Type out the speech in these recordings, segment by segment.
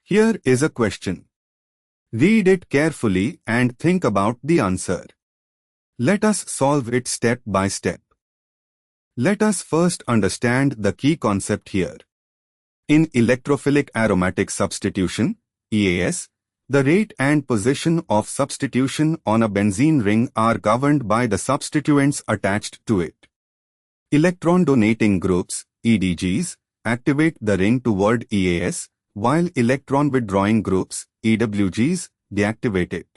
Here is a question. Read it carefully and think about the answer. Let us solve it step by step. Let us first understand the key concept here. In electrophilic aromatic substitution, EAS, the rate and position of substitution on a benzene ring are governed by the substituents attached to it. Electron-donating groups, EDGs, activate the ring toward EAS, while electron-withdrawing groups, EWGs, deactivate it.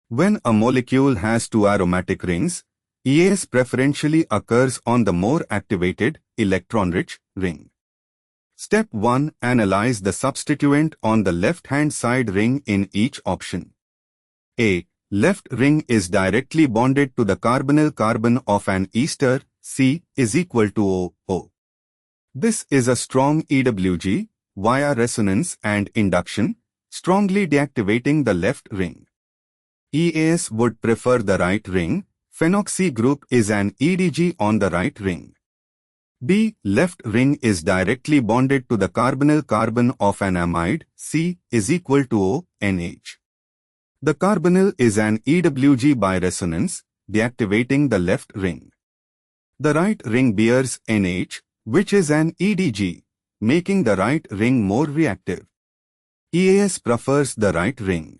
When a molecule has two aromatic rings, EAS preferentially occurs on the more activated, electron-rich ring. Step 1. Analyze the substituent on the left-hand side ring in each option. A. Left ring is directly bonded to the carbonyl carbon of an ester, C is equal to O. This is a strong EWG, via resonance and induction, strongly deactivating the left ring. EAS would prefer the right ring. Phenoxy group is an EDG on the right ring. B. Left ring is directly bonded to the carbonyl carbon of an amide, C is equal to O, NH. The carbonyl is an EWG by resonance, deactivating the left ring. The right ring bears NH, which is an EDG, making the right ring more reactive. EAS prefers the right ring.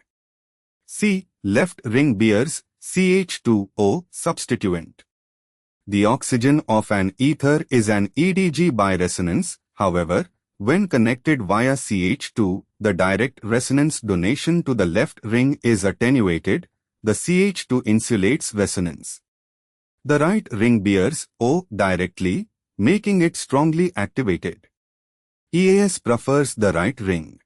C. Left ring bears CH2O substituent. The oxygen of an ether is an EDG by resonance. However, when connected via CH2, the direct resonance donation to the left ring is attenuated. The CH2 insulates resonance. The right ring bears O directly, making it strongly activated. EAS prefers the right ring.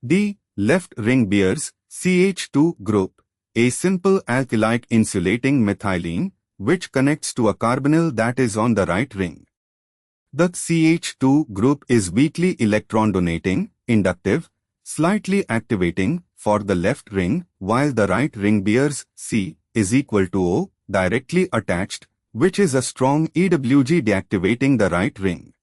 D. Left ring bears CH2 group, a simple alkylic insulating methylene, which connects to a carbonyl that is on the right ring. The CH2 group is weakly electron-donating, inductive, slightly activating for the left ring, while the right ring bears C is equal to O, directly attached, which is a strong EWG deactivating the right ring.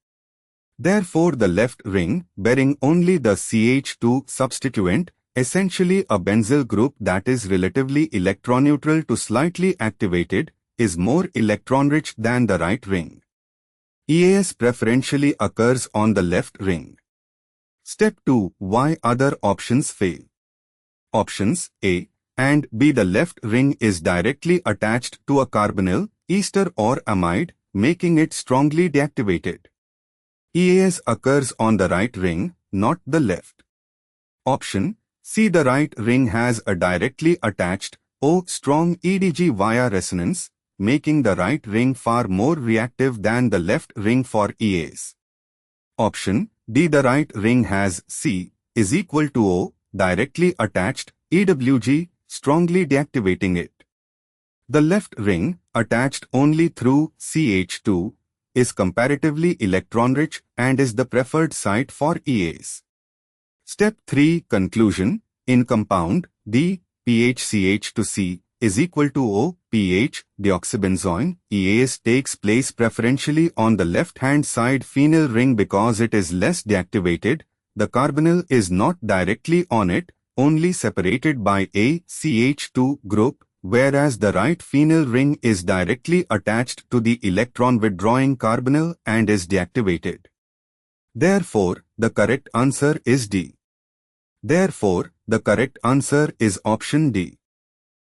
Therefore, the left ring, bearing only the CH2 substituent, essentially a benzyl group that is relatively electroneutral to slightly activated, is more electron-rich than the right ring. EAS preferentially occurs on the left ring. Step 2. Why other options fail? Options A and B. The left ring is directly attached to a carbonyl, ester or amide, making it strongly deactivated. EAS occurs on the right ring, not the left. Option C. The right ring has a directly attached O strong EDG via resonance, making the right ring far more reactive than the left ring for EAS. Option D. The right ring has C is equal to O, directly attached EWG, strongly deactivating it. The left ring, attached only through CH2, is comparatively electron-rich and is the preferred site for EAS. Step 3. Conclusion. In compound D, pH CH to C is equal to O, pH, deoxybenzoin, EAS takes place preferentially on the left-hand side phenyl ring because it is less deactivated. The carbonyl is not directly on it, only separated by a CH2 group, whereas the right phenyl ring is directly attached to the electron-withdrawing carbonyl and is deactivated. Therefore, the correct answer is D. Therefore, the correct answer is option D.